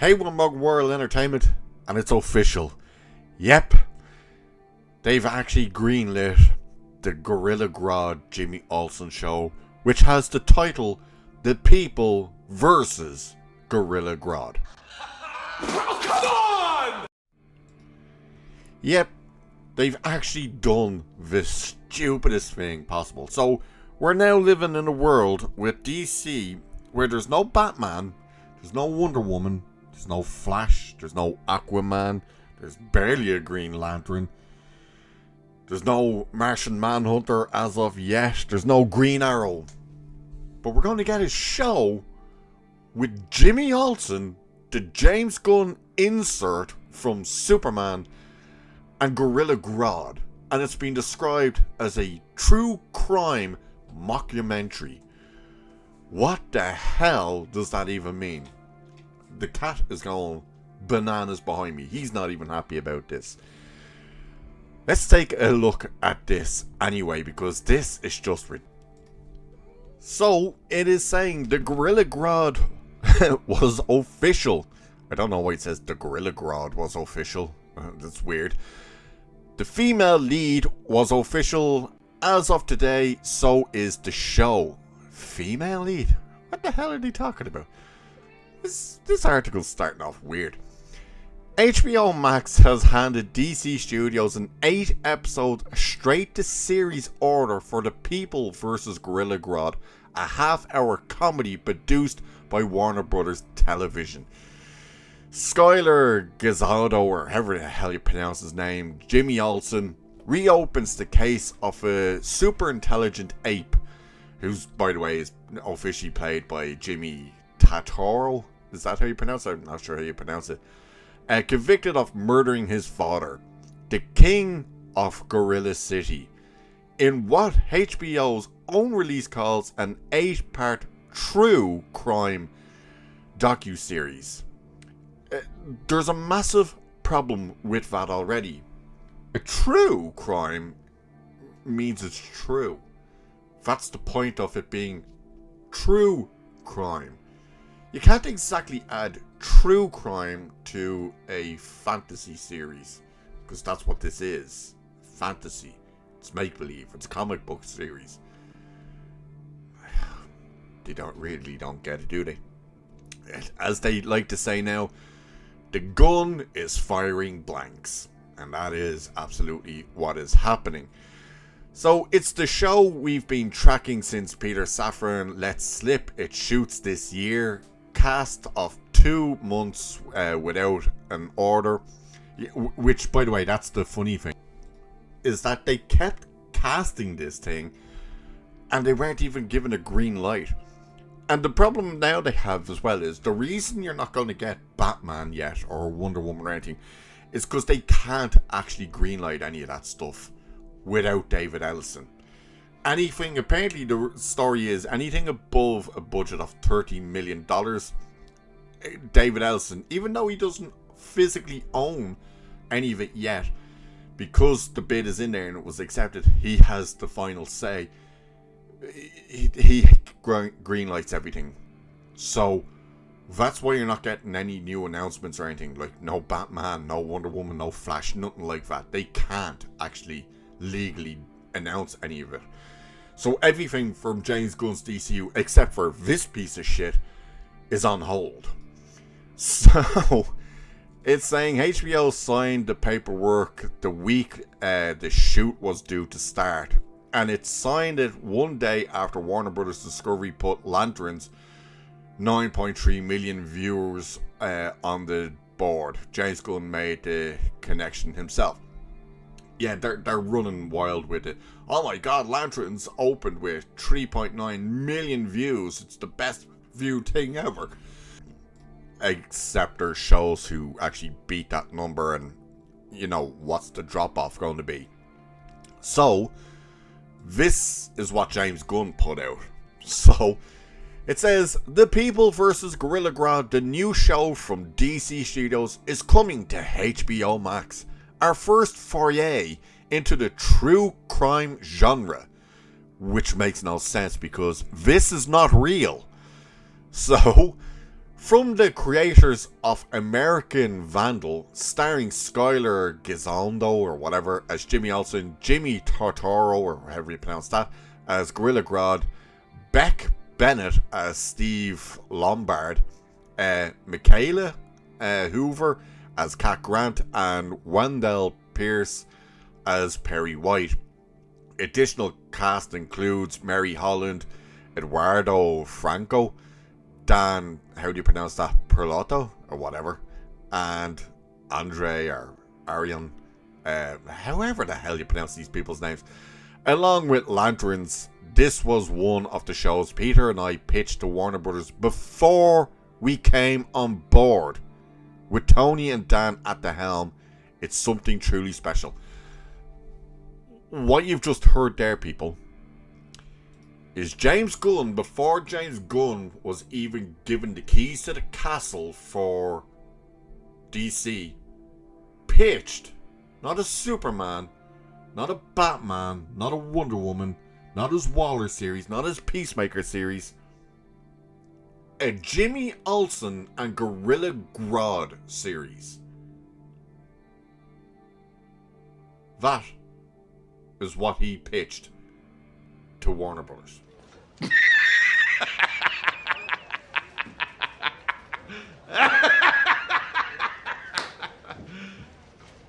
Hey, one mug world entertainment, and it's official. Yep, they've actually greenlit the Gorilla Grodd Jimmy Olsen show, which has the title The People Versus Gorilla Grodd. Oh, come on! Yep, they've actually done the stupidest thing possible. So, we're now living in a world with DC where there's no Batman, there's no Wonder Woman, there's no Flash, there's no Aquaman, there's barely a Green Lantern, there's no Martian Manhunter as of yet, there's no Green Arrow. But we're going to get a show with Jimmy Olsen, the James Gunn insert from Superman, and Gorilla Grodd. And it's been described as a true crime mockumentary. What the hell does that even mean? The cat is going bananas behind me. He's not even happy about this. Let's take a look at this anyway, because this is just ridiculous. So, it is saying the Gorilla Grodd was official. I don't know why it says the Gorilla Grodd was official. That's weird. The female lead was official as of today, so is the show. Female lead? What the hell are they talking about? This article's starting off weird. HBO Max has handed DC Studios an 8-episode straight-to-series order for The People Versus Gorilla Grodd, a half-hour comedy produced by Warner Brothers Television. Skylar Gizzardo, or however the hell you pronounce his name, Jimmy Olsen, reopens the case of a super-intelligent ape, who's, by the way, is officially played by Jimmy Tatoro. Is that how you pronounce it? I'm not sure how you pronounce it. Convicted of murdering his father, the king of Gorilla City, in what HBO's own release calls an 8-part true crime docuseries. There's a massive problem with that already. A true crime means it's true. That's the point of it being true crime. You can't exactly add true crime to a fantasy series, because that's what this is. Fantasy. It's make-believe. It's a comic book series. They don't get it, do they? As they like to say now, the gun is firing blanks. And that is absolutely what is happening. So it's the show we've been tracking since Peter Safran let slip it shoots this year. Cast of 2 months without an order. Which, by the way, that's the funny thing. Is that they kept casting this thing and they weren't even given a green light. And the problem now they have as well is the reason you're not going to get Batman yet or Wonder Woman or anything is because they can't actually greenlight any of that stuff without David Ellison. Anything, apparently the story is anything above a budget of $30 million, David Ellison, even though he doesn't physically own any of it yet, because the bid is in there and it was accepted, he has the final say. He greenlights everything. So that's why you're not getting any new announcements or anything, like no Batman, no Wonder Woman, no Flash, nothing like that. They can't actually legally announce any of it. So everything from James Gunn's DCU, except for this piece of shit, is on hold. So it's saying HBO signed the paperwork the week the shoot was due to start, and it signed it one day after Warner Brothers Discovery put Lantern's 9.3 million viewers on the board. James Gunn made the connection himself. Yeah, they're running wild with it. Oh my god, Lanterns opened with 3.9 million views. It's the best viewed thing ever. Except there's shows who actually beat that number, and you know, what's the drop off going to be? So, this is what James Gunn put out. So, it says, The People Versus Gorilla Grodd, the new show from DC Studios, is coming to HBO Max. Our first foray into the true crime genre. Which makes no sense because this is not real. So, From the creators of American Vandal, starring Skylar Gisondo or whatever as Jimmy Olsen, Jimmy Tortoro or however you pronounce that as Gorilla Grodd, Beck Bennett as Steve Lombard, Michaela Hoover as Cat Grant, and Wendell Pierce as Perry White. Additional cast includes Mary Holland, Eduardo Franco, Dan, how do you pronounce that, Perlotto or whatever, and Andre or Arion, however the hell you pronounce these people's names. Along with Lanterns, this was one of the shows Peter and I pitched to Warner Brothers before we came on board. With Tony and Dan at the helm, it's something truly special. What you've just heard there, people, is James Gunn, before James Gunn was even given the keys to the castle for DC, pitched not a Superman, not a Batman, not a Wonder Woman, not his Waller series, not his Peacemaker series, a Jimmy Olsen and Gorilla Grodd series. That is what he pitched to Warner Brothers.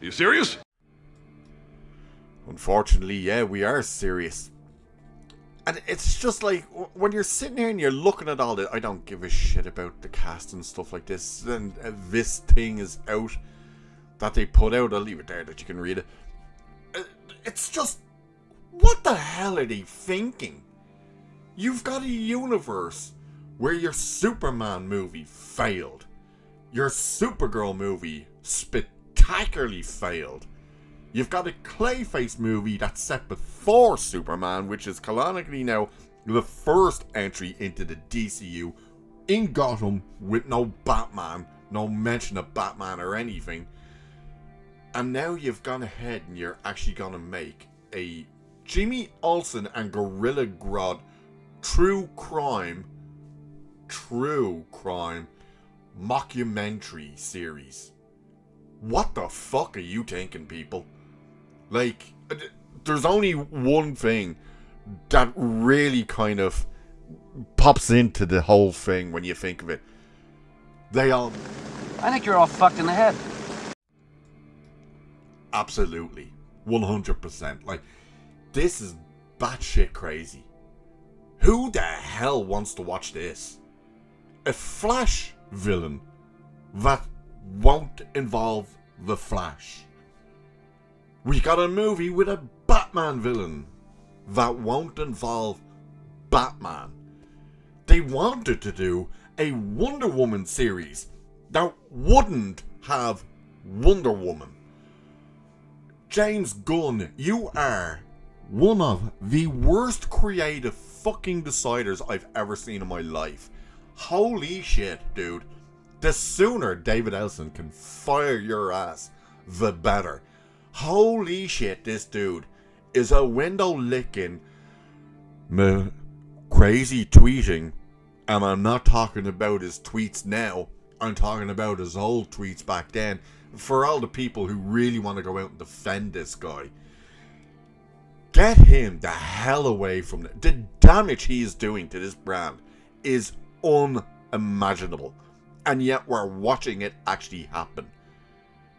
You serious? Unfortunately, yeah, we are serious. And it's just like, when you're sitting here and you're looking at all this, I don't give a shit about the cast and stuff like this, and this thing is out that they put out, I'll leave it there that you can read it. It's just, what the hell are they thinking? You've got a universe where your Superman movie failed. Your Supergirl movie spectacularly failed. You've got a Clayface movie that's set before Superman, which is canonically now the first entry into the DCU in Gotham with no Batman, no mention of Batman or anything. And now you've gone ahead and you're actually going to make a Jimmy Olsen and Gorilla Grodd true crime mockumentary series. What the fuck are you thinking, people? Like, there's only one thing that really kind of pops into the whole thing when you think of it. I think you're all fucked in the head. Absolutely. 100%. Like, this is batshit crazy. Who the hell wants to watch this? A Flash villain that won't involve the Flash. We got a movie with a Batman villain that won't involve Batman. They wanted to do a Wonder Woman series that wouldn't have Wonder Woman. James Gunn, you are one of the worst creative fucking deciders I've ever seen in my life. Holy shit, dude. The sooner David Elson can fire your ass, the better. Holy shit, this dude is a window licking, crazy tweeting, and I'm not talking about his tweets now, I'm talking about his old tweets back then, for all the people who really want to go out and defend this guy. Get him the hell away from the damage he is doing to this brand is unimaginable, and yet we're watching it actually happen.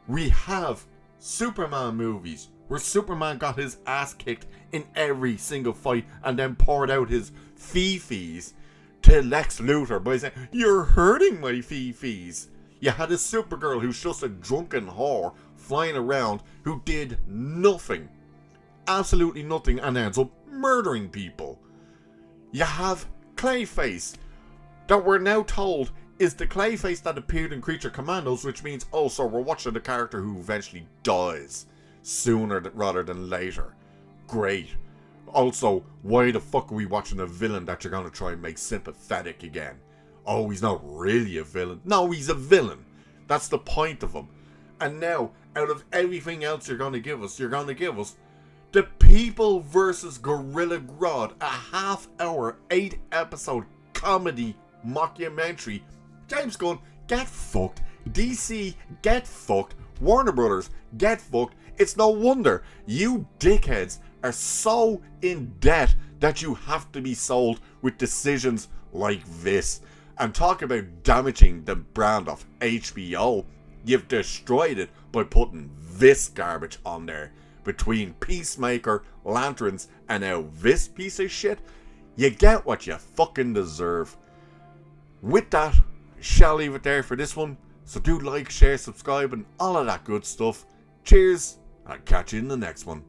We have Superman movies where Superman got his ass kicked in every single fight and then poured out his fee-fees to Lex Luthor by saying, "You're hurting my fee-fees." You had a Supergirl who's just a drunken whore flying around who did nothing, absolutely nothing, and ends up murdering people. You have Clayface that we're now told is the Clayface that appeared in Creature Commandos, which means, oh, so we're watching a character who eventually dies sooner rather than later. Great. Also, why the fuck are we watching a villain that you're going to try and make sympathetic again? Oh, he's not really a villain. No, he's a villain. That's the point of him. And now, out of everything else you're going to give us the People Versus Gorilla Grodd, a half-hour, 8-episode comedy mockumentary James Gunn, get fucked. DC, get fucked. Warner Brothers, get fucked. It's no wonder you dickheads are so in debt that you have to be sold with decisions like this. And talk about damaging the brand of HBO. You've destroyed it by putting this garbage on there. Between Peacemaker, Lanterns, and now this piece of shit, you get what you fucking deserve. With that, I shall leave it there for this one. So do like, share, subscribe, and all of that good stuff. Cheers, I'll catch you in the next one.